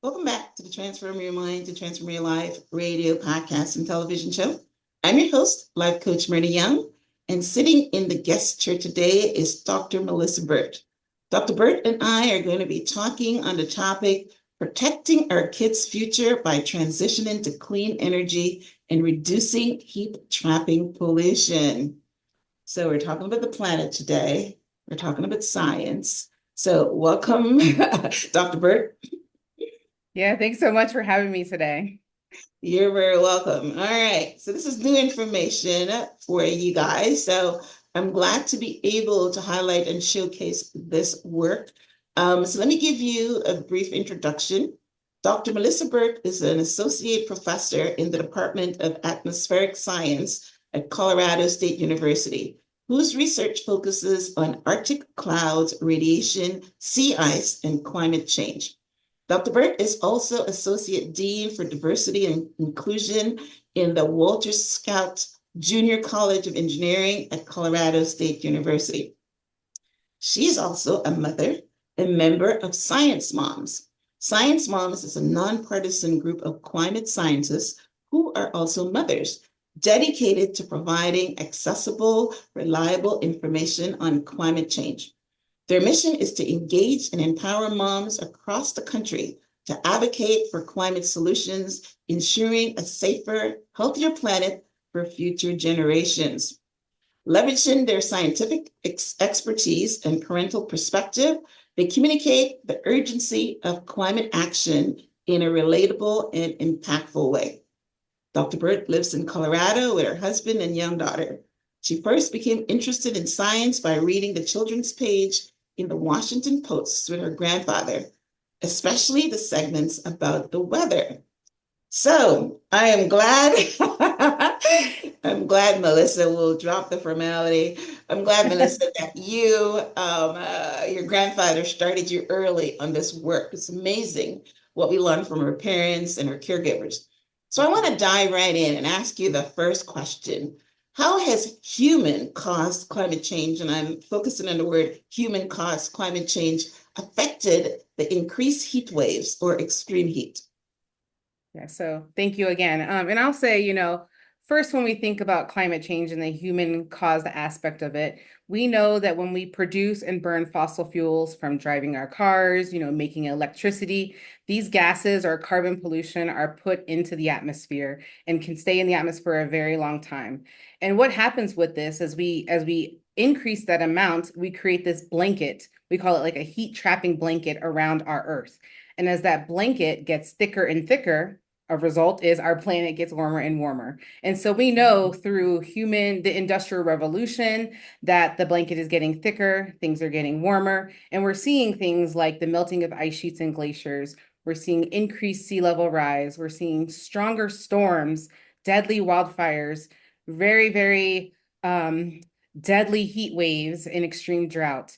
Welcome back to the Transform Your Mind to Transform Your Life radio, podcast, and television show. I'm your host, life coach Myrna Young, and sitting in the guest chair today is Dr. Melissa Burt. Dr. Burt and I are going to be talking on the topic protecting our kids' future by transitioning to clean energy and reducing heat trapping pollution. So, we're talking about the planet today. We're talking about science. So, welcome, Dr. Burt. Yeah, thanks so much for having me today. You're very welcome. All right. So this is new information for you guys. So I'm glad to be able to highlight and showcase this work. So let me give you a brief introduction. Dr. Melissa Burt is an associate professor in the Department of Atmospheric Science at Colorado State University, whose research focuses on Arctic clouds, radiation, sea ice, and climate change. Dr. Burt is also Associate Dean for Diversity and Inclusion in the Walter Scott Junior College of Engineering at Colorado State University. She is also a mother and member of Science Moms. Science Moms is a nonpartisan group of climate scientists who are also mothers, dedicated to providing accessible, reliable information on climate change. Their mission is to engage and empower moms across the country to advocate for climate solutions, ensuring a safer, healthier planet for future generations. Leveraging their scientific expertise and parental perspective, they communicate the urgency of climate action in a relatable and impactful way. Dr. Burt lives in Colorado with her husband and young daughter. She first became interested in science by reading the children's page in the Washington Post with her grandfather, especially the segments about the weather. So I am glad, I'm glad Melissa will drop the formality. I'm glad, Melissa, that your grandfather started you early on this work. It's amazing what we learn from our parents and our caregivers. So I want to dive right in and ask you the first question. How has human caused climate change, and I'm focusing on the word human caused climate change, affected the increased heat waves or extreme heat? Yeah, so thank you again. And I'll say, first, when we think about climate change and the human caused aspect of it, we know that when we produce and burn fossil fuels from driving our cars, making electricity, these gases or carbon pollution are put into the atmosphere and can stay in the atmosphere a very long time. And what happens with this as we increase that amount, we create this blanket. We call it like a heat trapping blanket around our Earth. And as that blanket gets thicker and thicker, a result is our planet gets warmer and warmer. And so we know through the industrial revolution, that the blanket is getting thicker, things are getting warmer, and we're seeing things like the melting of ice sheets and glaciers. We're seeing increased sea level rise. We're seeing stronger storms, deadly wildfires, very, very deadly heat waves and extreme drought.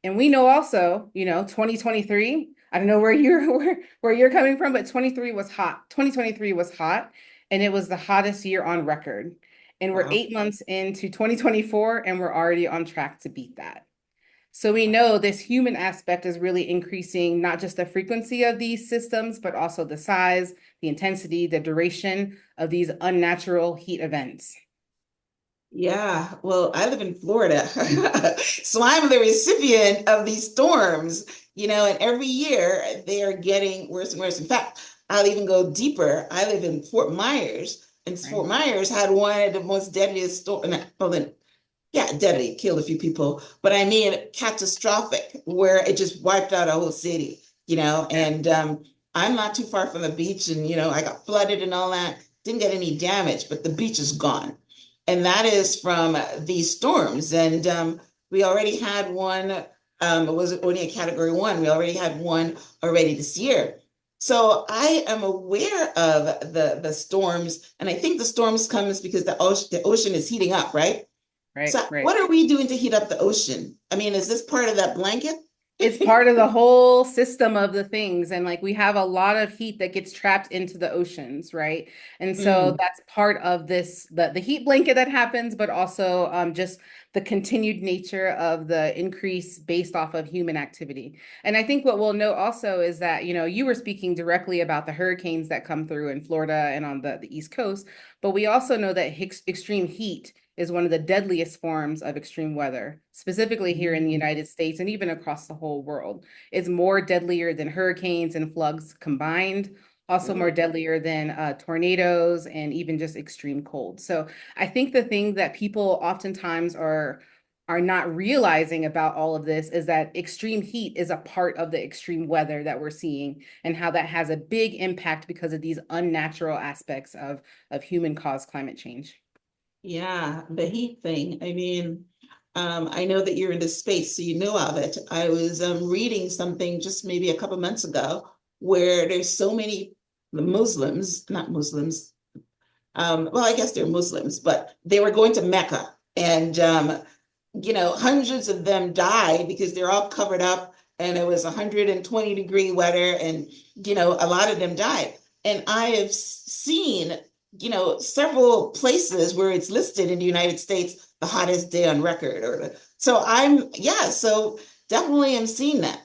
And we know also, 2023, I don't know where you're coming from, but 23 was hot. 2023 was hot, and it was the hottest year on record. And we're Wow. 8 months into 2024, and we're already on track to beat that. So we know this human aspect is really increasing not just the frequency of these systems, but also the size, the intensity, the duration of these unnatural heat events. Yeah, well, I live in Florida, so I'm the recipient of these storms, and every year they are getting worse and worse. In fact, I'll even go deeper. I live in Fort Myers, and Right. Fort Myers had one of the most deadliest storms. Well, then, yeah, deadly, killed a few people, but I mean catastrophic, where it just wiped out a whole city, Yeah. and I'm not too far from the beach, and I got flooded and all that. Didn't get any damage, but the beach is gone. And that is from these storms. And we already had one, it was only a category one. We already had one already this year. So I am aware of the storms, and I think the storms comes because the ocean is heating up, right? Right, So right. what are we doing to heat up the ocean? I mean, is this part of that blanket? It's part of the whole system of the things. And like we have a lot of heat that gets trapped into the oceans, right? And so Mm, that's part of this, the heat blanket that happens, but also just the continued nature of the increase based off of human activity. And I think what we'll note also is that, you were speaking directly about the hurricanes that come through in Florida and on the East Coast, but we also know that extreme heat is one of the deadliest forms of extreme weather, specifically here in the mm, United States and even across the whole world. It's more deadlier than hurricanes and floods combined, also more really? deadlier than tornadoes and even just extreme cold. So I think the thing that people oftentimes are not realizing about all of this is that extreme heat is a part of the extreme weather that we're seeing and how that has a big impact because of these unnatural aspects of human caused climate change. Yeah, the heat thing. I mean, I know that you're in this space, so you know of it. I was reading something just maybe a couple months ago where there's so many Muslims, not Muslims, well, I guess they're Muslims, but they were going to Mecca, and hundreds of them died because they're all covered up, and it was 120-degree weather, and a lot of them died. And I have seen, several places where it's listed in the United States the hottest day on record, so definitely I'm seeing that.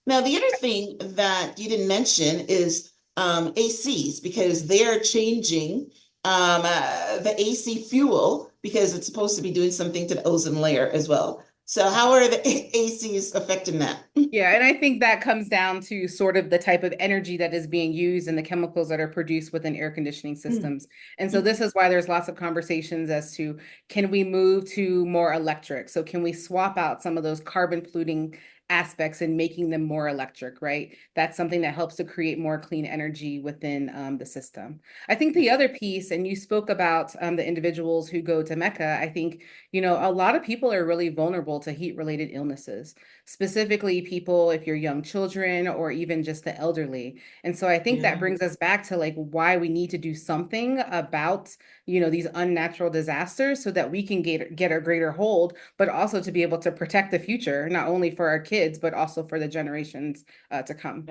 Now, the other thing that you didn't mention is ACs, because they're changing the AC fuel because it's supposed to be doing something to the ozone layer as well. So, how are the ACs affecting that? Yeah, and I think that comes down to sort of the type of energy that is being used and the chemicals that are produced within air conditioning Mm, systems. And so mm, this is why there's lots of conversations as to can we move to more electric? So can we swap out some of those carbon polluting aspects and making them more electric, right? That's something that helps to create more clean energy within the system. I think the other piece, and you spoke about the individuals who go to Mecca, I think, a lot of people are really vulnerable to heat related illnesses, specifically people if you're young children or even just the elderly. And so I think that yeah. brings us back to like why we need to do something about, these unnatural disasters so that we can get a greater hold, but also to be able to protect the future, not only for our kids, but also for the generations to come.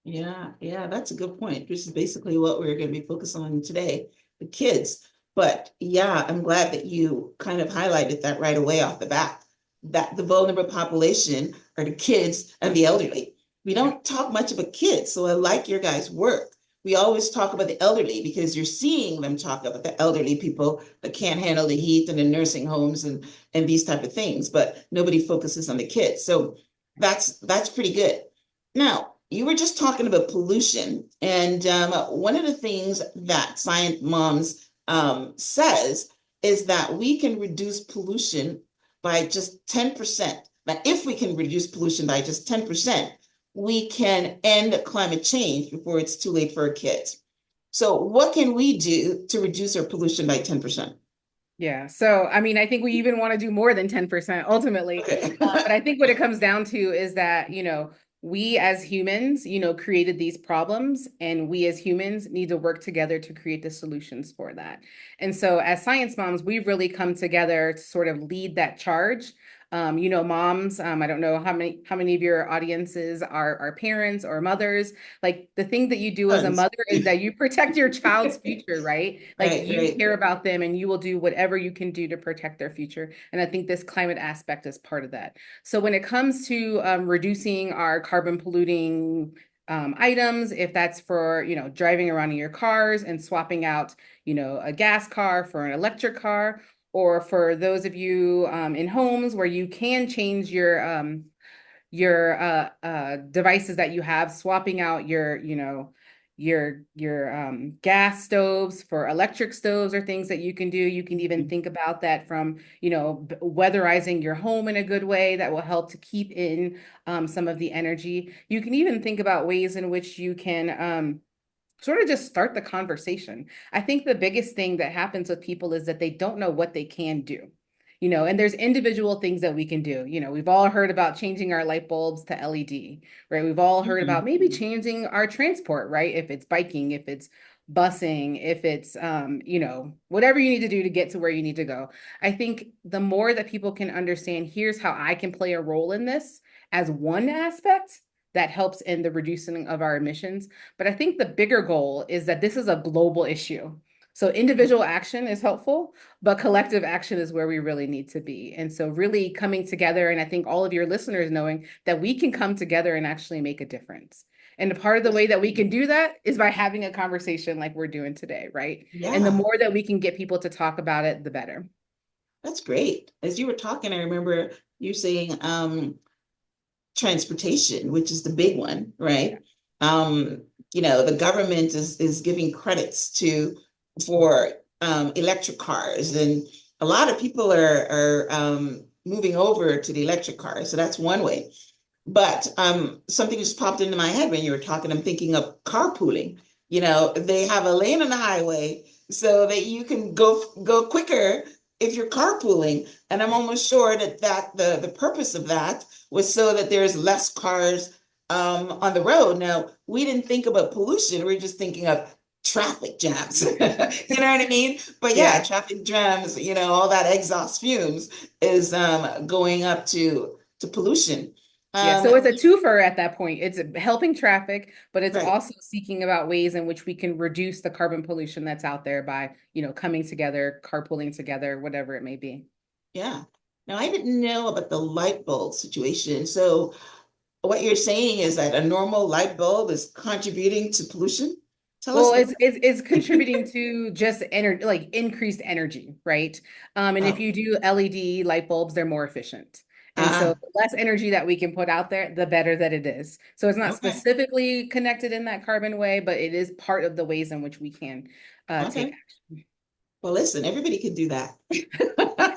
Yeah, yeah, that's a good point. This is basically what we're going to be focused on today, the kids. But yeah, I'm glad that you kind of highlighted that right away off the bat, that the vulnerable population are the kids and the elderly. We Yeah. don't talk much about kids, so I like your guys' work. We always talk about the elderly because you're seeing them talk about the elderly people that can't handle the heat and the nursing homes and these type of things, but nobody focuses on the kids. So that's pretty good. Now, you were just talking about pollution, and one of the things that Science Moms says is that we can reduce pollution by just 10%. Now, if we can reduce pollution by just 10%, we can end climate change before it's too late for our kids. So, what can we do to reduce our pollution by 10%? Yeah. So, I mean, I think we even want to do more than 10% ultimately. Okay. But I think what it comes down to is that, we as humans, created these problems, and we as humans need to work together to create the solutions for that. And so, as science moms, we've really come together to sort of lead that charge. Moms, I don't know how many of your audiences are parents or mothers. Like the thing that you do as a Tons. mother is that you protect your child's future, right? Like Right, you right. care about them and you will do whatever you can do to protect their future. And I think this climate aspect is part of that. So when it comes to reducing our carbon polluting items, if that's for, driving around in your cars and swapping out, a gas car for an electric car, or for those of you in homes where you can change your devices that you have, swapping out your gas stoves for electric stoves or things that you can do. You can even think about that from, weatherizing your home in a good way that will help to keep in some of the energy. You can even think about ways in which you can sort of just start the conversation. I think the biggest thing that happens with people is that they don't know what they can do. And there's individual things that we can do. We've all heard about changing our light bulbs to LED, right? We've all heard about Mhm. maybe changing our transport, right? If it's biking, if it's busing, if it's whatever you need to do to get to where you need to go. I think the more that people can understand, here's how I can play a role in this, as one aspect that helps in the reducing of our emissions. But I think the bigger goal is that this is a global issue. So individual action is helpful, but collective action is where we really need to be. And so really coming together, and I think all of your listeners knowing that we can come together and actually make a difference. And a part of the way that we can do that is by having a conversation like we're doing today, right? And the Yeah, more that we can get people to talk about it, the better. that's great. As you were talking, I remember you saying transportation, which is the big one, Yeah. right? Um, the government is giving credits to for electric cars, and a lot of people are moving over to the electric cars. So that's one way. But something just popped into my head when you were talking. I'm thinking of carpooling. They have a lane on the highway so that you can go quicker if you're carpooling. And I'm almost sure that the purpose of that was so that there's less cars on the road. Now, we didn't think about pollution. We're just thinking of traffic jams. You know what I mean? But yeah, Yeah. traffic jams, all that exhaust fumes is going up to pollution. Yeah, Um, so it's a twofer at that point. It's helping traffic, but it's right. also seeking about ways in which we can reduce the carbon pollution that's out there by, coming together, carpooling together, whatever it may be. Yeah. Now, I didn't know about the light bulb situation. So, what you're saying is that a normal light bulb is contributing to pollution? Tell us Well, about it's contributing to just energy, like increased energy, right? And if oh, you do LED light bulbs, they're more efficient. And so ah, the less energy that we can put out there, the better that it is. So it's not okay, specifically connected in that carbon way, but it is part of the ways in which we can take okay. action. Well, listen, everybody can do that.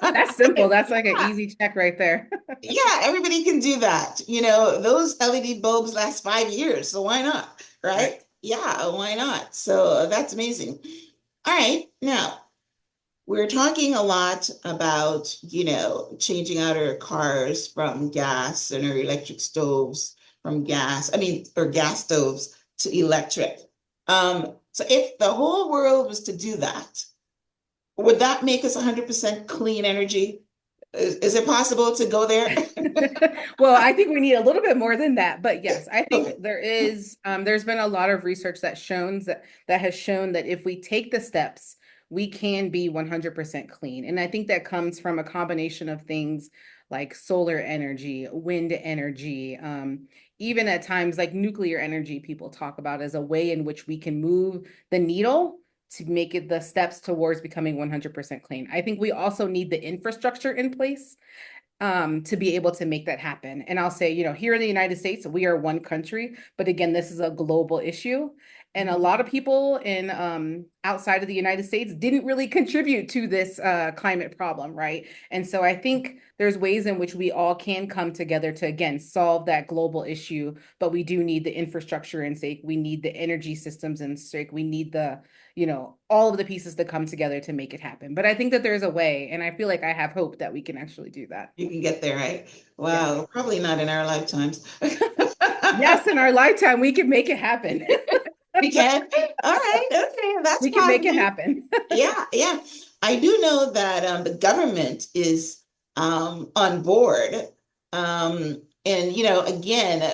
That's simple. That's like an easy check right there. Yeah, everybody can do that. Those LED bulbs last 5 years, so why not? Right. Right? Yeah, why not? So that's amazing. All right, now we're talking a lot about, changing out our cars from gas and our electric stoves from gas, I mean, or gas stoves to electric. So if the whole world was to do that, would that make us 100% clean energy? Is it possible to go there? Well, I think we need a little bit more than that, but yes, I think Okay. there's been a lot of research that has shown that if we take the steps, we can be 100% clean. And I think that comes from a combination of things like solar energy, wind energy, even at times like nuclear energy, people talk about as a way in which we can move the needle to make it the steps towards becoming 100% clean. I think we also need the infrastructure in place to be able to make that happen. And I'll say, here in the United States, we are one country, but again, this is a global issue. And a Mhm. lot of people in outside of the United States didn't really contribute to this climate problem, right? And so I think there's ways in which we all can come together to again solve that global issue. But we do need the infrastructure in stake. We need the energy systems in stake. We need all of the pieces to come together to make it happen. But I think that there's a way, and I feel like I have hope that we can actually do that. You can get there, right? Yeah. Wow, probably not in our lifetimes. Yes, in our lifetime, we can make it happen. We can. All right, okay, that's We can make it positive. happen. Yeah, yeah. I do know that the government is on board. And, again,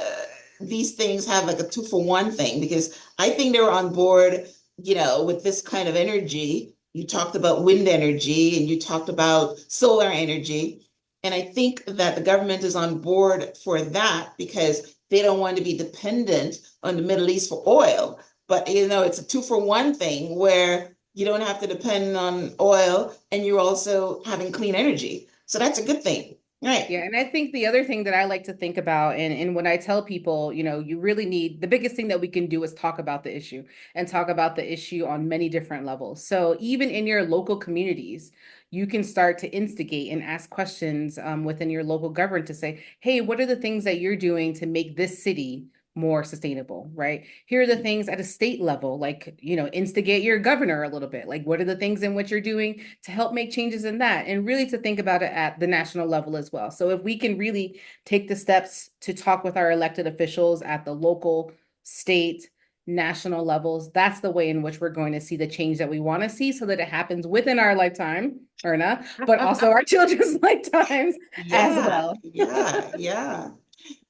these things have like a two for one thing because I think they're on board, with this kind of energy. You talked about wind energy and you talked about solar energy. And I think that the government is on board for that because they don't want to be dependent on the Middle East for oil. But, it's a two for one thing where you don't have to depend on oil and you're also having clean energy. So that's a good thing. Right. Yeah, and I think the other thing that I like to think about, and when I tell people, you really need the biggest thing that we can do is talk about the issue and talk about the issue on many different levels. So even in your local communities, you can start to instigate and ask questions within your local government to say, hey, what are the things that you're doing to make this city more sustainable, right? Here are the things at a state level, like, instigate your governor a little bit. Like, what are the things in what you're doing to help make changes in that? And really to think about it at the national level as well. So if we can really take the steps to talk with our elected officials at the local, state, national levels, that's the way in which we're going to see the change that we want to see so that it happens within our lifetime, Erna, but also our children's lifetimes as Yeah, well. yeah, yeah.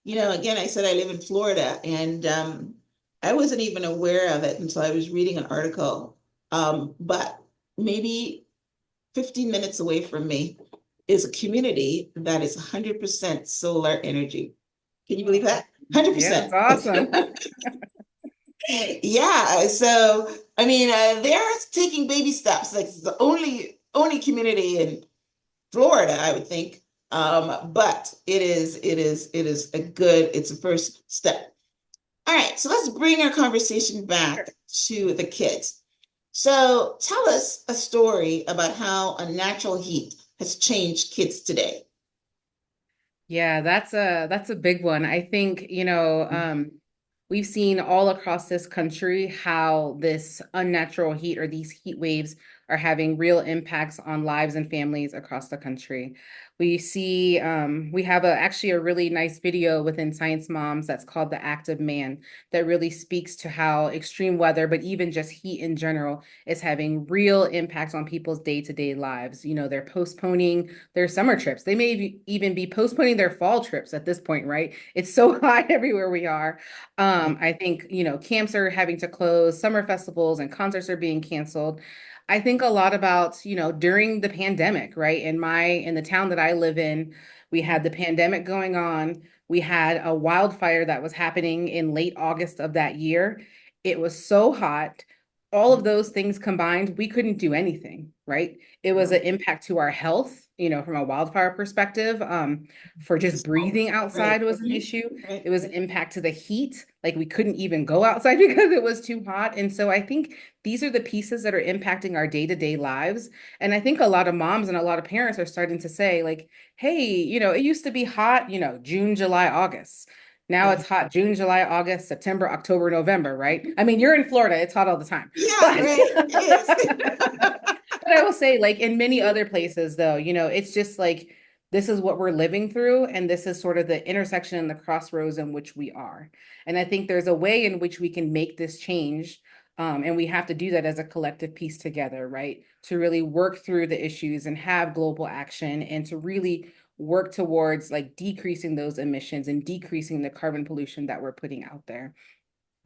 again, I said I live in Florida, and I wasn't even aware of it until I was reading an article. But maybe 15 minutes away from me is a community that is 100% solar energy. Can you believe Oh, that? yeah, that's 100%. awesome. Yeah, so I mean, they're taking baby steps. Like it's the only community in Florida, I would think. But it's a first step. All right, so let's bring our conversation back to the kids. So tell us a story about how a natural heat has changed kids today. Yeah, that's a big one. I think, we've seen all across this country how this unnatural heat or these heat waves are having real impacts on lives and families across the country. We have actually a really nice video within Science Moms that's called The Active Man that really speaks to how extreme weather, but even just heat in general, is having real impacts on people's day-to-day lives. They're postponing their summer trips. They may even be postponing their fall trips at this point, right? It's so hot everywhere we are. I think, camps are having to close, summer festivals and concerts are being canceled. I think a lot about, during the pandemic, right? In the town that I live in, we had the pandemic going on. We had a wildfire that was happening in late August of that year. It was so hot. All of those things combined, we couldn't do anything, right? It was No, an impact to our health, from a wildfire perspective. For it's a just small, breathing outside right? was an Mhm. issue. Right. It was an impact to the heat. Like we couldn't even go outside because it was too hot. And so I think these are the pieces that are impacting our day-to-day lives. And I think a lot of moms and a lot of parents are starting to say, like, hey, it used to be hot, June, July, August. Now Right. it's hot June, July, August, September, October, November, right? I mean, you're in Florida, it's hot all the time. Yeah, But right. Yes. but I will say, like in many other places, though, it's just like this is what we're living through, and this is sort of the intersection and the crossroads in which we are. And I think there's a way in which we can make this change. And we have to do that as a collective piece together, right? To really work through the issues and have global action and to really work towards like decreasing those emissions and decreasing the carbon pollution that we're putting out there.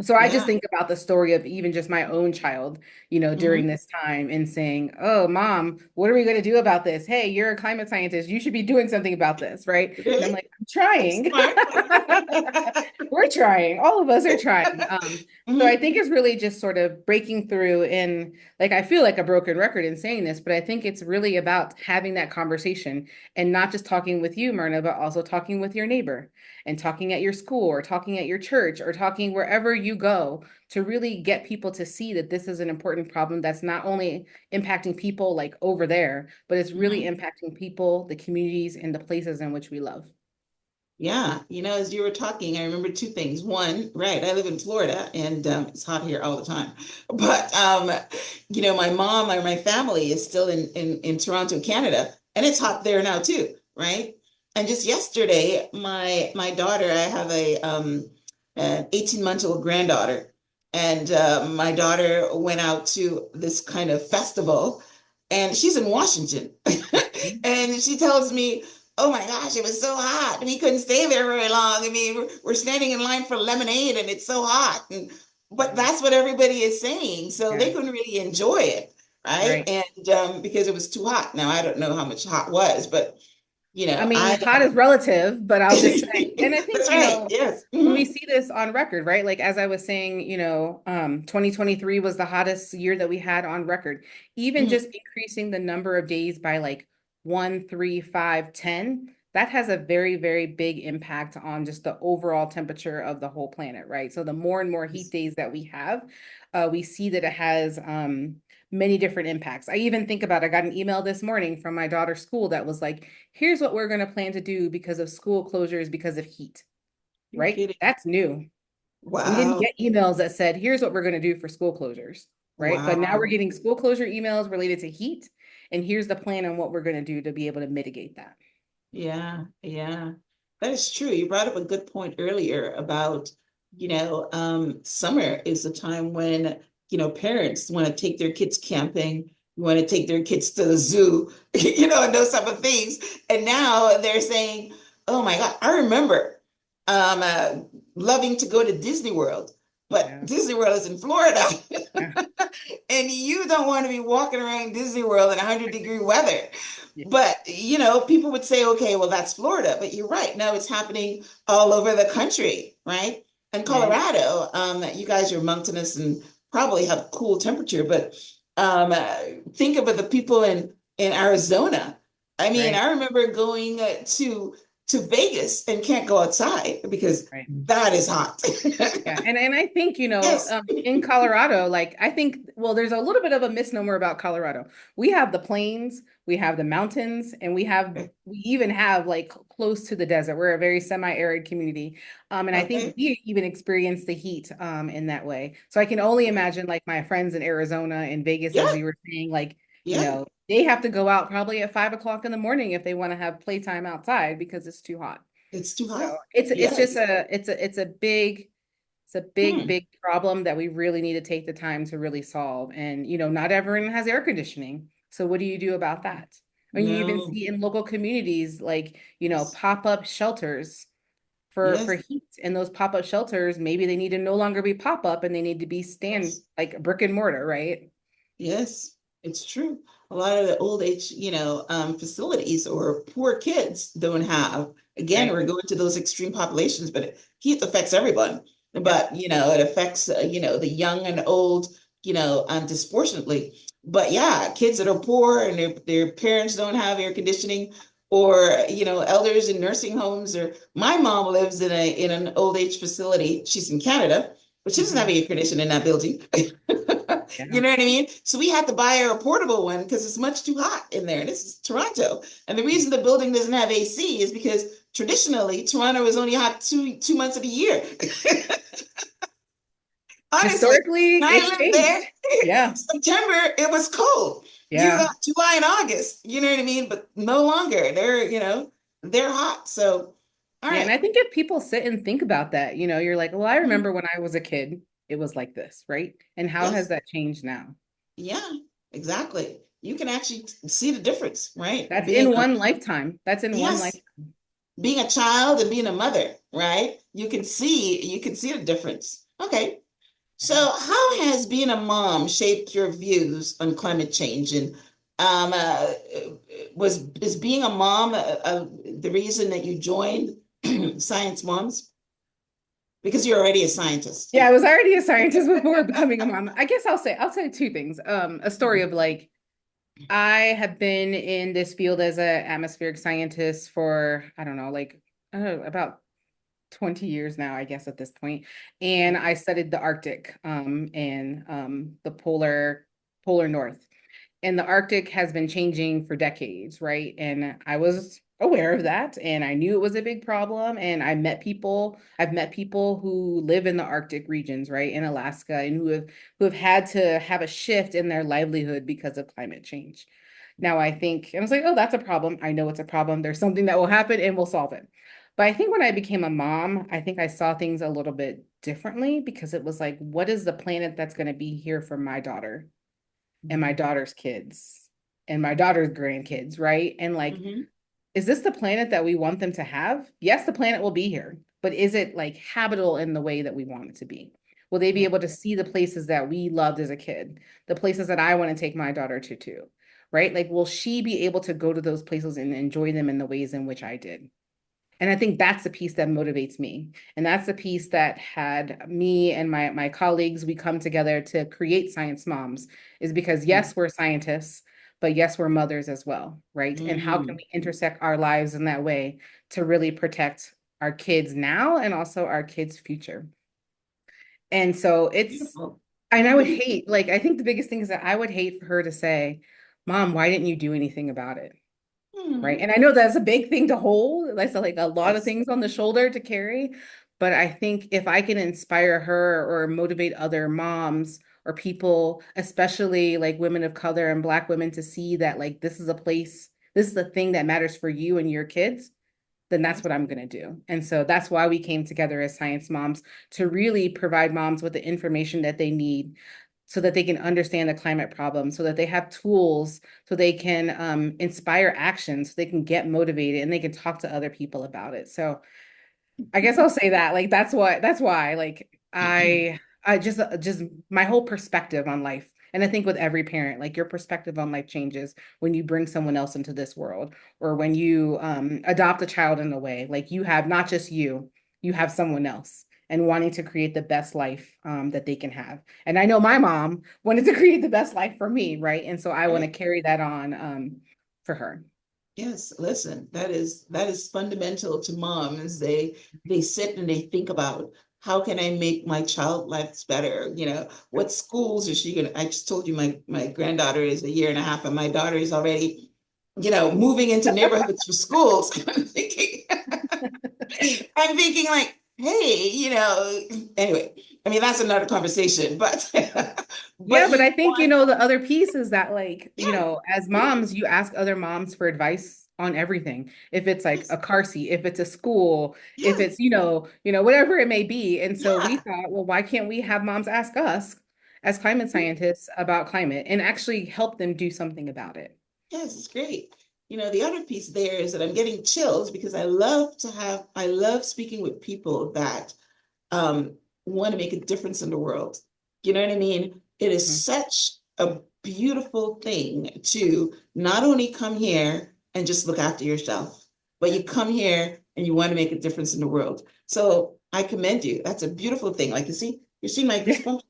So I just Yeah. think about the story of even just my own child, during Mhm. this time and saying, "Oh, mom, what are we going to do about this? Hey, you're a climate scientist. You should be doing something about this, right?" And I'm Really? like, "I'm That's trying. smart. We're trying. All of us are trying." So I Mhm. think it's really just sort of breaking through and like I feel like a broken record in saying this, but I think it's really about having that conversation and not just talking with you, Myrna, but also talking with your neighbor and talking at your school or talking at your church or talking wherever you go to really get people to see that this is an important problem that's not only impacting people like over there, but it's really Mhm. impacting people, the communities, and the places in which we love. Yeah, as you were talking, I remember two things. One, right, I live in Florida and it's hot here all the time. But my mom or my family is still in Toronto, Canada, and it's hot there now too, right? And just yesterday, my daughter, I have an 18-month-old granddaughter, and my daughter went out to this kind of festival, and she's in Washington. And she tells me, oh my gosh, it was so hot. We couldn't stay there very long. I mean, we're standing in line for lemonade and it's so hot. But that's what everybody is saying. So they Yeah, couldn't really enjoy it, right? right. And because it was too hot. Now, I don't know how much hot was, but I mean, I, hot is relative, but I'll just say, and I think, that's right. Yes. when we Mhm. see this on record, right? Like as I was saying, 2023 was the hottest year that we had on record. Even Mhm. just increasing the number of days by like 1, 3, 5, 10, that has a very, very big impact on just the overall temperature of the whole planet, right? So the more and more heat days that we have, we see that it has many different impacts. I even think about, I got an email this morning from my daughter's school that was like, here's what we're going to plan to do because of school closures because of heat, You're right? kidding. That's new. We didn't Wow. get emails that said, here's what we're going to do for school closures, right? But now we're Wow. getting school closure emails related to heat. And here's the plan on what we're going to do to be able to mitigate that. Yeah, yeah, that is true. You brought up a good point earlier about, summer is the time when, parents want to take their kids camping, want to take their kids to the zoo, and those type of things. And now they're saying, oh my God, I remember. um, uh, loving to go to Disney World, but Yeah. Disney World is in Florida. Yeah. And you don't want to be walking around Disney World in 100-degree weather. Yeah. But, people would say, okay, well, that's Florida. But you're right. No, it's happening all over the country, right? And Yeah. Colorado, you guys are mountainous and probably have cool temperature, but um, uh, think of the people in Arizona. I mean, Right. I remember going to Vegas and can't go outside because Right. that is hot. Yeah, and I think, Yes. in Colorado, like I think, well, there's a little bit of a misnomer about Colorado. We have the plains, we have the mountains, and we even have like close to the desert. We're a very semi-arid community. And I think Okay. we even experience the heat in that way. So I can only imagine like my friends in Arizona and Vegas, as Yeah. you were saying, like, Yeah. they have to go out probably at 5 o'clock in the morning if they want to have playtime outside because it's too hot. It's too So hot. it's just Yes. a Hmm. big problem that we really need to take the time to really solve. And, not everyone has air conditioning. So what do you do about that? And you even No. see in local communities, like, Yes. pop-up shelters for Yes. heat. And those pop-up shelters, maybe they need to no longer be pop-up and they need to be stand Yes. like brick and mortar, right? Yes. It's true. A lot of the old age, facilities or poor kids don't have. Again, Right. we're going to those extreme populations, but heat affects everyone. Yep. But, it affects, the young and old, disproportionately. But yeah, kids that are poor and their parents don't have air conditioning, or, elders in nursing homes, or my mom lives in an old age facility. She's in Canada, but she doesn't have Mhm. air conditioning in that building. You Yeah. know what I mean? So we had to buy her a portable one because it's much too hot in there. This is Toronto. And the Yeah. reason the building doesn't have AC is because traditionally Toronto is only hot two months of the year. Honestly, Historically, when it's I lived there, changed. Yeah. September, it was cold. You Yeah. got July and August, you know what I mean? But no longer. They're hot. So, all Yeah, and right. I think if people sit and think about that, you're like, well, I Mhm. remember when I was a kid, it was like this, right? And how has Yes. that changed now? Yeah, exactly. You can actually see the difference, right? That's in one lifetime. That's in one life. Yes, being a child and being a mother, right? You can see the difference. Okay. So Yeah. how has being a mom shaped your views on climate change? And um, uh, is being a mom the reason that you joined Science Moms? Because you're already a scientist. Yeah, I was already a scientist before becoming a mom. I guess I'll say two things. A story of like I have been in this field as an atmospheric scientist for, I don't know, like about 20 years now, I guess, at this point. And I studied the Arctic and the polar north. And the Arctic has been changing for decades, right? And I was aware of that and I knew it was a big problem. And I've met people who live in the Arctic regions, right, in Alaska, and who have had to have a shift in their livelihood because of climate change. Now I think, and I was like, oh, that's a problem. I know it's a problem. There's something that will happen and we'll solve it. But I think when I became a mom, I think I saw things a little bit differently because it was like, what is the planet that's going to be here for my daughter and my daughter's kids and my daughter's grandkids, right? And like, Mhm. is this the planet that we want them to have? Yes, the planet will be here, but is it like habitable in the way that we want it to be? Will they be Right. able to see the places that we loved as a kid, the places that I want to take my daughter to too, right? Like, will she be able to go to those places and enjoy them in the ways in which I did? And I think that's the piece that motivates me. And that's the piece that had me and my colleagues, we come together to create Science Moms, is because yes, we're scientists, but yes, we're mothers as well, right? And how can Mhm. we intersect our lives in that way to really protect our kids now and also our kids' future? And so Beautiful. and I would Mhm. hate, like, I think the biggest thing is that I would hate for her to say, Mom, why didn't you do anything about it? Right. Mhm. And I know that's a big thing to hold. That's like a lot of Yes. things on the shoulder to carry. But I think if I can inspire her or motivate other moms or people, especially like women of color and Black women, to see that like this is a place, this is the thing that matters for you and your kids, then that's Yes. what I'm going to do. And so that's why we came together as Science Moms to really provide moms with the information that they need so that they can understand the climate problem, so that they have tools, so they can inspire action, so they can get motivated and they can talk to other people about it. So I guess I'll say that. Like that's why like I just my whole perspective on life. And I think with every parent, like your perspective on life changes when you bring someone else into this world or when you adopt a child in a way. Like you have not just you have someone else and wanting to create the best life that they can have. And I know my mom wanted to create the best life for me, right? And so I want to Right. carry that on for her. Yes, listen, that is fundamental to moms. They sit and they think about how can I make my child lives better? What schools is she gonna? I just told you my granddaughter is a year and a half, and my daughter is already, moving into neighborhoods for schools. I'm thinking like, hey, anyway, I mean that's another conversation, but Yeah, but but you I think, want, the other piece is that, like, yeah, as yeah, moms, you ask other moms for advice on everything. If it's like yes, a car seat, if it's a school, if yes, it's, whatever it may be. And so we yeah. thought, well, why can't we have moms ask us as climate scientists about climate and actually help them do something about it? Yes, it's great. The other piece there is that I'm getting chills because I love speaking with people that um, want to make a difference in the world. You know what I mean? It is Mhm. such a beautiful thing to not only come here and just look after yourself, but Yeah. you come here and you want to make a difference in the world. So I commend you. That's a beautiful thing. Like you see my goosebumps?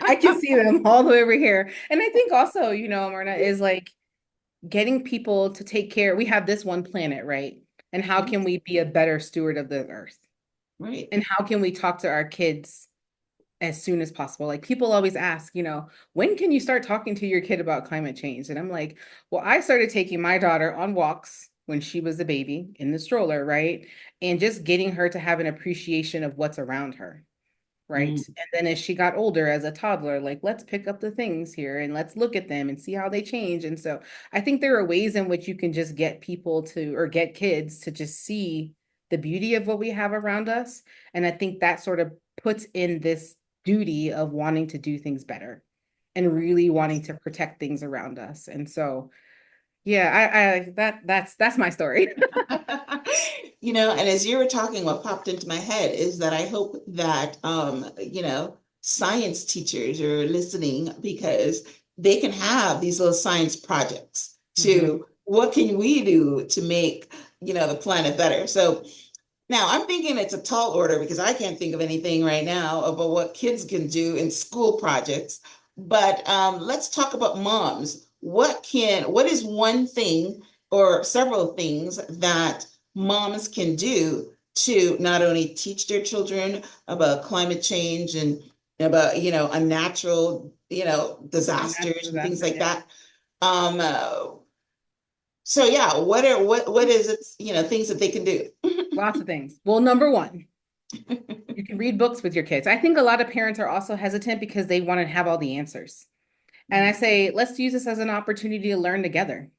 I can see them all the way over here. And I think also, Myrna, is like getting people to take care. We have this one planet, right? And how can we be a better steward of the earth? Right. And how can we talk to our kids as soon as possible? Like people always ask, when can you start talking to your kid about climate change? And I'm like, well, I started taking my daughter on walks when she was a baby in the stroller, right? And just getting her to have an appreciation of what's around her. Right. Mm. And then as she got older as a toddler, like, let's pick up the things here and let's look at them and see how they change. And so I think there are ways in which you can just get people to, or get kids to just see the beauty of what we have around us. And I think that sort of puts in this duty of wanting to do things better and really wanting to protect things around us. And so, yeah, that's my story. And as you were talking, what popped into my head is that I hope that, science teachers are listening because they can have these little science projects Mhm. to what can we do to make, the planet better. So now I'm thinking it's a tall order because I can't think of anything right now about what kids can do in school projects. But let's talk about moms. What is one thing or several things that moms can do to not only teach their children about climate change and about, unnatural, Natural disasters and things disasters, like yeah. that. Um, uh, so yeah, what is it, things that they can do? Lots of things. Well, number one, you can read books with your kids. I think a lot of parents are also hesitant because they want to have all the answers. And I say, let's use this as an opportunity to learn together,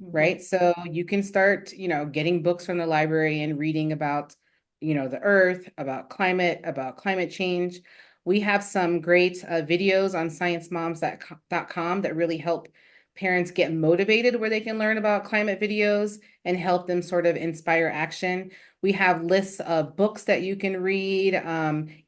Mhm. right? So you can start, getting books from the library and reading about, the earth, about climate change. We have some great videos on sciencemoms.com that really help parents get motivated where they can learn about climate videos and help them sort of inspire action. We have lists of books that you can read,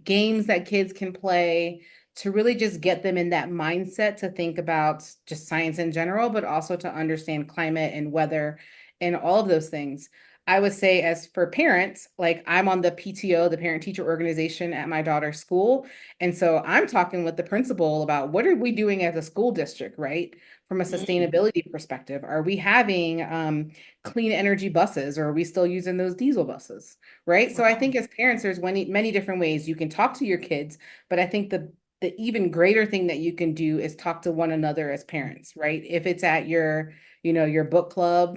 games that kids can play to really just get them in that mindset to think about just science in general, but also to understand climate and weather and all of those things. I would say, as for parents, like I'm on the PTO, the parent teacher organization at my daughter's school. And so I'm talking with the principal about what are we doing as a school district, right? From a Mhm. sustainability perspective, are we having clean energy buses or are we still using those diesel buses? Right. So I think Wow. as parents, there's many different ways you can talk to your kids, but I think the even greater thing that you can do is talk to one another as parents, right? If it's at your, your book club,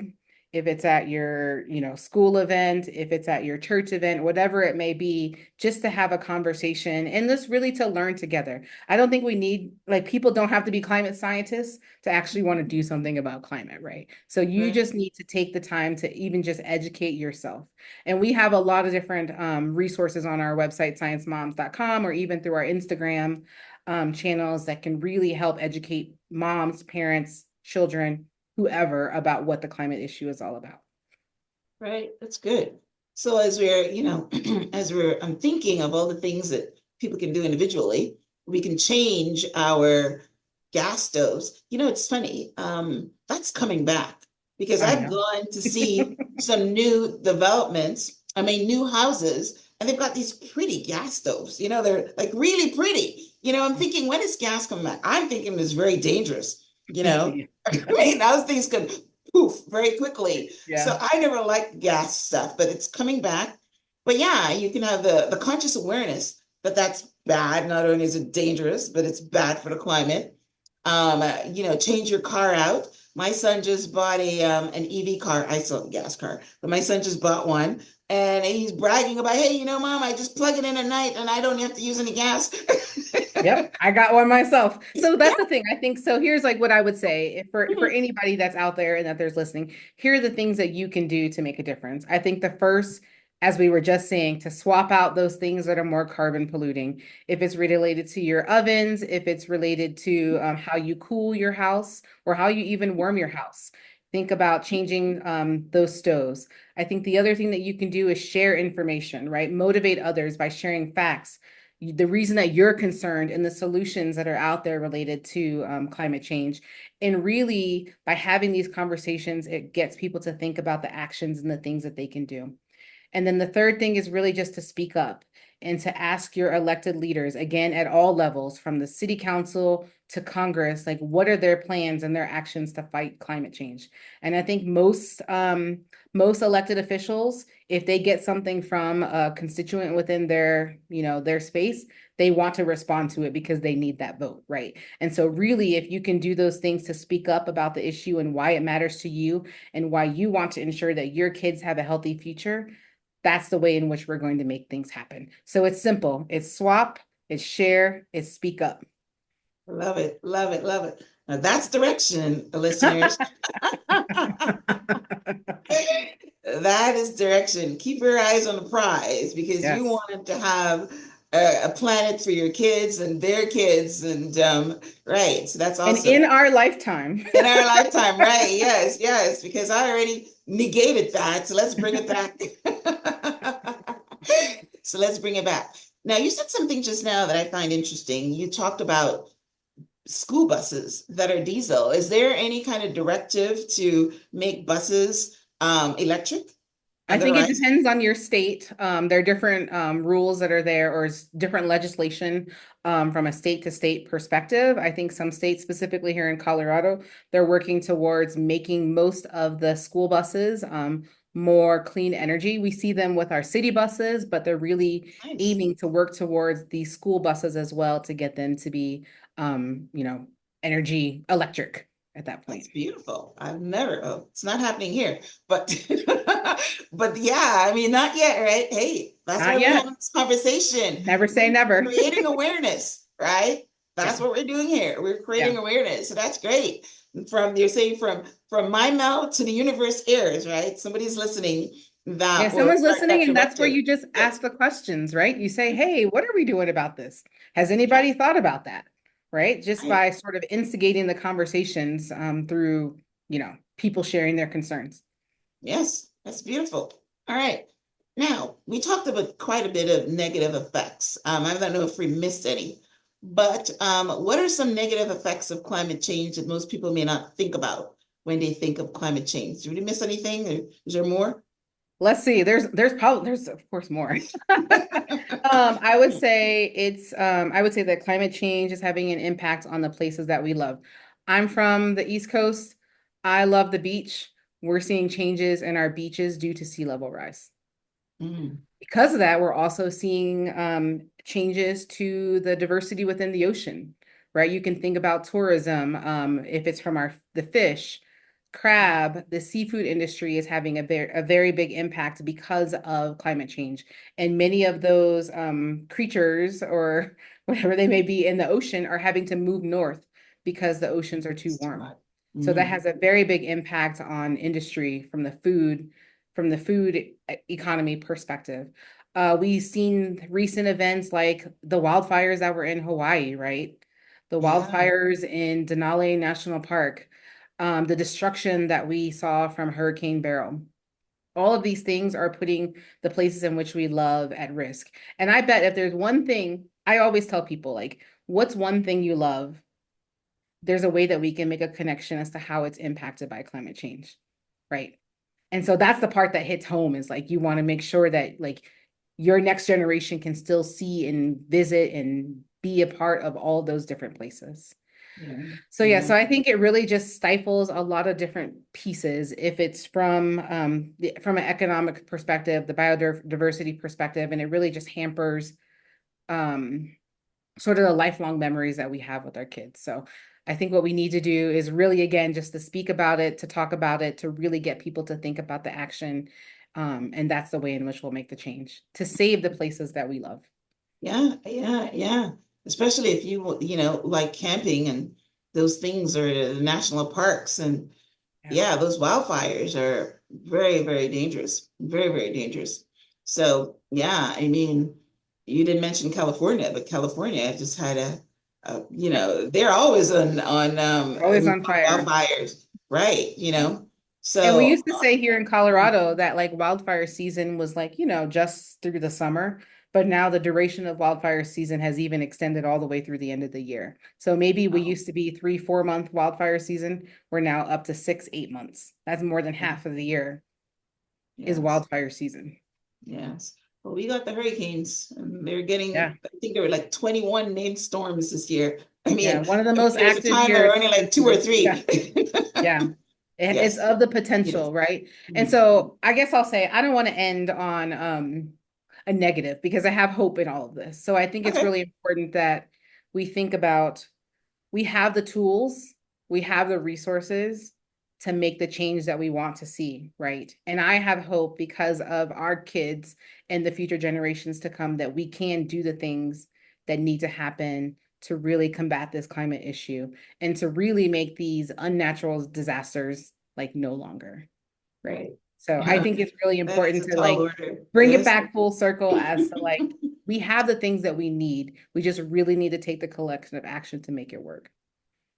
if it's at your, school event, if it's at your church event, whatever it may be, just to have a conversation and just really to learn together. I don't think we need, like, people don't have to be climate scientists to actually want to do something about climate, right? So you Right. just need to take the time to even just educate yourself. And we have a lot of different resources on our website, sciencemoms.com, or even through our Instagram channels that can really help educate moms, parents, children, whoever about what the climate issue is all about. Right. That's good. So as we're, as we're I'm thinking of all the things that people can do individually, we can change our gas stoves. It's funny. That's coming back because I I've know. gone to see some new developments. I mean, new houses, and they've got these pretty gas stoves. They're like really pretty. I'm thinking, when is gas coming back? I'm thinking it's very dangerous. I mean, those things could poof very quickly. Yeah. So I never liked gas stuff, but it's coming back. But yeah, you can have the conscious awareness that that's bad. Not only is it dangerous, but it's bad for the climate. Change your car out. My son just bought an EV car. I still have a gas car, but my son just bought one, and he's bragging about, hey, Mom, I just plug it in at night, and I don't have to use any gas. Yep, I got one myself. So Yeah. that's the thing. I think so. Here's like what I would say if for anybody that's out there and that there's listening, here are the things that you can do to make a difference. I think the first, as we were just saying, to swap out those things that are more carbon polluting. If it's related to your ovens, if it's related to how you cool your house or how you even warm your house. Think about changing those stoves. I think the other thing that you can do is share information, right? Motivate others by sharing facts, the reason that you're concerned and the solutions that are out there related to climate change. And really, by having these conversations, it gets people to think about the actions and the things that they can do. And then the third thing is really just to speak up and to ask your elected leaders, again, at all levels, from the city council to Congress, like what are their plans and their actions to fight climate change? And I think most elected officials, if they get something from a constituent within their space, they want to respond to it because they need that vote, right? And so really, if you can do those things to speak up about the issue and why it matters to you and why you want to ensure that your kids have a healthy future, that's the way in which we're going to make things happen. So it's simple. It's swap, it's share, it's speak up. Love it, love it, love it. Now that's direction, listeners. That is direction. Keep your eyes on the prize because you Yes. want to have a planet for your kids and their kids, and right. So that's And awesome. in our lifetime. In our lifetime, right? Yes, yes. Because I already negated that, so let's bring it back. So let's bring it back. Now, you said something just now that I find interesting. You talked about school buses that are diesel. Is there any kind of directive to make buses electric I on the think it horizon? depends on your state. There are different rules that are there, or different legislation from a state to state perspective. I think some states, specifically here in Colorado, they're working towards making most of the school buses more clean energy. We see them with our city buses, but they're really Nice. aiming to work towards the school buses as well to get them to be, energy electric at that point. That's beautiful. I've never, oh, it's not happening here, but but yeah, I mean, not yet, right? Hey, that's why Not we're yet. having this conversation. Never say We're never. creating awareness, right? That's Yeah. what we're doing here. We're creating Yeah. awareness. So that's great. You're saying from my mouth to the universe airs, right? Somebody's listening Yeah, that will someone's start listening, that and that's where directive. you just Good. ask the questions, right? You say, hey, what are we doing about this? Has anybody thought about that? Right? Just Right. by sort of instigating the conversations through, people sharing their concerns. Yes, that's beautiful. All right. Now, we talked about quite a bit of negative effects. I don't know if we missed any, but what are some negative effects of climate change that most people may not think about when they think of climate change? Did we miss anything? Or is there more? Let's see. There's of course more. I would say that climate change is having an impact on the places that we love. I'm from the East Coast. I love the beach. We're seeing changes in our beaches due to sea level rise. Mm, Because of that, we're also seeing changes to the diversity within the ocean, right? You can think about tourism, if it's from the fish, crab, the seafood industry is having a very big impact because of climate change. And many of those creatures or whatever they may be in the ocean are having to move north because the oceans are too it's too warm. hot. So that Mm, has a very big impact on industry from the food economy perspective. We've seen recent events like the wildfires that were in Hawaii, right? The yeah. wildfires in Denali National Park, the destruction that we saw from Hurricane Beryl. All of these things are putting the places in which we love at risk. And I bet if there's one thing, I always tell people, like, what's one thing you love? There's a way that we can make a connection as to how it's impacted by climate change, right? And so that's the part that hits home, is like you want to make sure that like your next generation can still see and visit and be a part of all those different places. Yeah. So yeah, Yeah. so I think it really just stifles a lot of different pieces. If it's from an economic perspective, the biodiversity perspective, and it really just hampers um sort of the lifelong memories that we have with our kids. So I think what we need to do is really, again, just to speak about it, to talk about it, to really get people to think about the action. And that's the way in which we'll make the change to save the places that we love. Yeah, yeah, yeah. Especially if like camping and those things are the national parks and Yeah. yeah, those wildfires are very, very dangerous. Very, very dangerous. So yeah, I mean, you didn't mention California, but California just had they're always We're always on fire. wildfires, right? And we So used to say here in Colorado that like wildfire season was like, just through the summer, but now the duration of wildfire season has even extended all the way through the end of the year. So maybe we used to be 3, 4 month wildfire season. We're now up to 6, 8 months. That's more than half of the year is yes. wildfire season. Yes. Well, we got the hurricanes, and they're getting, Yeah. I think there were like 21 named storms this year. I Yeah. mean, One of the most there's a active time there were years. only like two or Yeah. three. Yeah. It's Yes, of the it is. potential, right? And Mhm. so I guess I'll say I don't want to end on a negative because I have hope in all of this. So I think it's Okay. really important that we think about we have the tools, we have the resources to make the change that we want to see, right? And I have hope because of our kids and the future generations to come that we can do the things that need to happen to really combat this climate issue and to really make these unnatural disasters like no longer, right? Right. So I Yeah. think it's really That is important a to tall like order. bring it Yes. back full circle as to like we have the things that we need. We just really need to take the collection of action to make it work.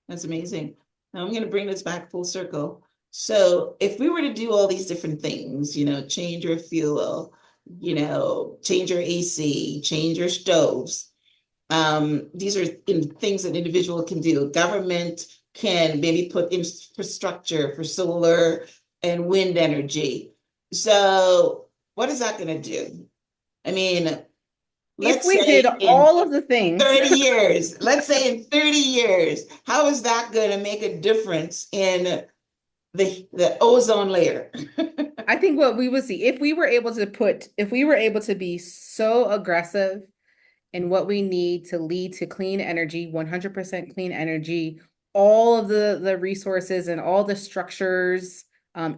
That's amazing. Now I'm going to bring this back full circle. So if we were to do all these different things, change your fuel, change your AC, change your stoves, these are things that individual can do. Government can maybe put infrastructure for solar and wind energy. So what is that going to do? I mean, If let's we did say in all of the things, 30 years, let's say in 30 years, how is that going to make a difference in the ozone layer? I think what we would see if we were able to be so aggressive in what we need to lead to clean energy, 100% clean energy, all of the resources and all the structures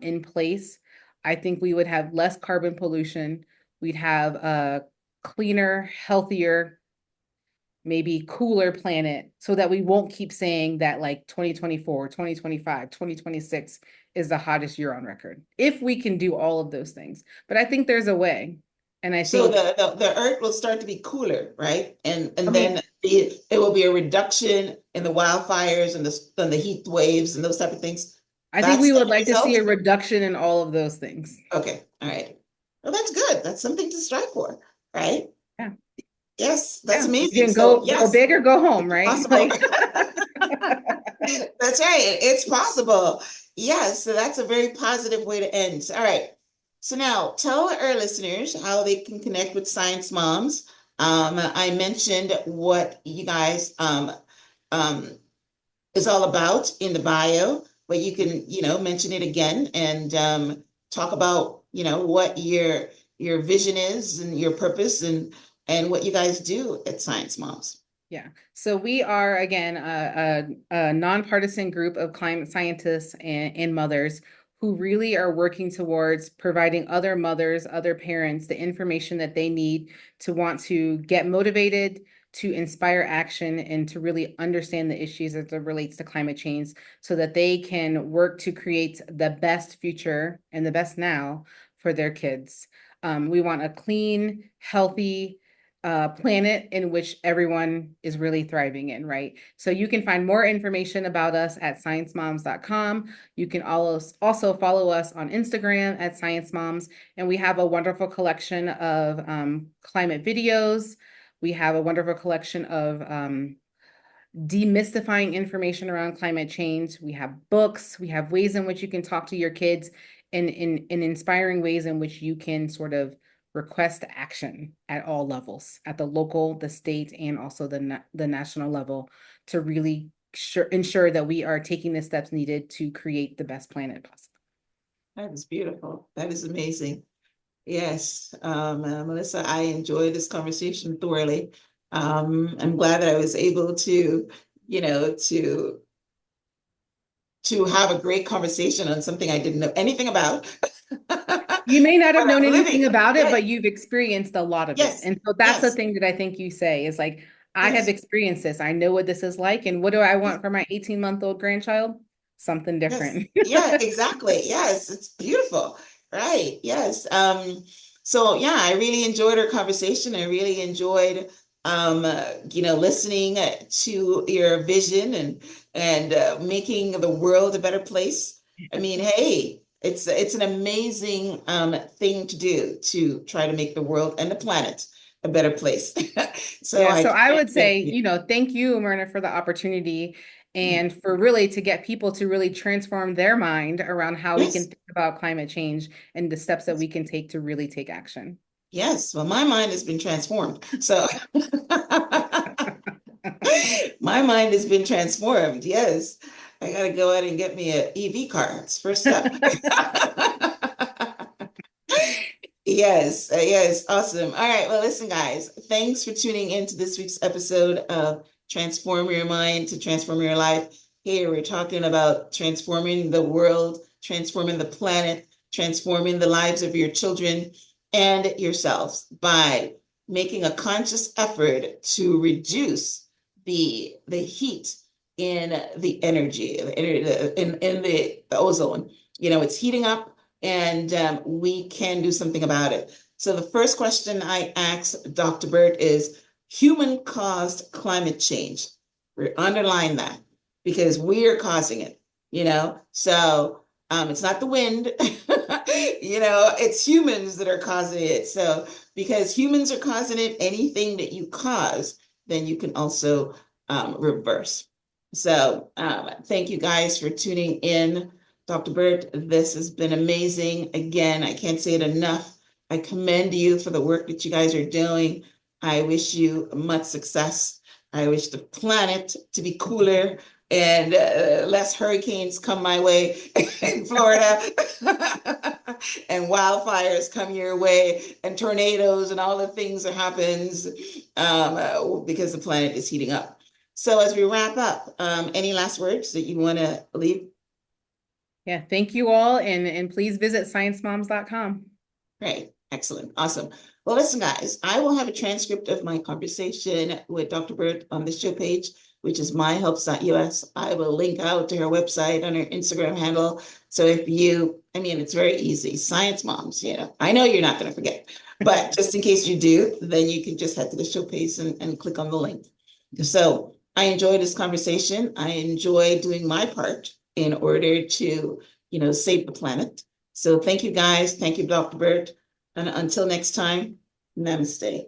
in place, I think we would have less carbon pollution. We'd have a cleaner, healthier, maybe cooler planet so that we won't keep saying that like 2024, 2025, 2026 is the hottest year on record. If we can do all of those things. But I think there's a way. And I So think, the earth will start to be cooler, right? I And mean, then it will be a reduction in the wildfires and the heat waves and those type of things. I think That's we the would like to see result. a reduction in all of those things. Okay, all right. Well, that's good. That's something to strive for, right? Yeah. Yes, that's Yeah. You amazing. can So go yes, big or go home, it's right? possible. Like That's right. It's possible. Yes, so that's a very positive way to end. All right. So now tell our listeners how they can connect with Science Moms. I mentioned what you guys um, is all about in the bio, but you can, mention it again and talk about, what your vision is and your purpose and what you guys do at Science Moms. yeah. So we are again a nonpartisan group of climate scientists and mothers who really are working towards providing other mothers, other parents, the information that they need to want to get motivated, to inspire action, and to really understand the issues as it relates to climate change so that they can work to create the best future and the best now for their kids. We want a clean, healthy, planet in which everyone is really thriving in, right? So you can find more information about us at sciencemoms.com. You can also follow us on Instagram at Science Moms, and we have a wonderful collection of climate videos. We have a wonderful collection of demystifying information around climate change. We have books, we have ways in which you can talk to your kids in inspiring ways in which you can sort of request action at all levels, at the local, the state, and also the national level to really ensure that we are taking the steps needed to create the best planet possible. That is beautiful. That is amazing. Yes, Melissa, I enjoyed this conversation thoroughly. I'm glad that I was able to, you know, to have a great conversation on something I didn't know anything about. You may not have But known I'm anything living. about it, Yes, but you've experienced a lot of it. yes, And so that's the yes, thing that I think you say is like, I have yes, experienced this. I know what this is like. And what do I yes, want for my 18-month-old grandchild? Something yes. different. Yeah, exactly. Yes, it's beautiful. Right. Yes. So yeah, I really enjoyed our conversation. I really enjoyed listening to your vision and making the world a better place. I mean, hey, it's an amazing thing to do to try to make the world and the planet a better place. So Yeah, I so I can't would thank say, you. thank you, Myrna, for the opportunity and for really to get people to really transform their mind around how we can Yes. think about climate change and the steps that we can take to really take action. Yes, well, my mind has been transformed. So my mind has been transformed. Yes, I got to go out and get me an EV car. It's first step. Yes, yes, awesome. All right, well, listen, guys, thanks for tuning in to this week's episode of Transform Your Mind to Transform Your Life. Here, we're talking about transforming the world, transforming the planet, transforming the lives of your children and yourselves by making a conscious effort to reduce the heat in the energy, in the ozone. It's heating up and we can do something about it. So the first question I asked Dr. Burt is human-caused climate change. We underline that because we are causing it. So it's not the wind, it's humans that are causing it. So because humans are causing it, anything that you cause, then you can also reverse. So thank you guys for tuning in. Dr. Burt, this has been amazing. Again, I can't say it enough. I commend you for the work that you guys are doing. I wish you much success. I wish the planet to be cooler and less hurricanes come my way in Florida and wildfires come your way and tornadoes and all the things that happens because the planet is heating up. So as we wrap up, any last words that you want to leave? Yeah, thank you all. And please visit sciencemoms.com. Great. Excellent. Awesome. Well, listen, guys, I will have a transcript of my conversation with Dr. Burt on the show page, which is myhelps.us. I will link out to her website on her Instagram handle. So it's very easy. Science Moms, I know you're not going to forget, but just in case you do, then you can just head to the show page and click on the link. So I enjoyed this conversation. I enjoy doing my part in order to, save the planet. So thank you guys. Thank you, Dr. Burt. And until next time, namaste.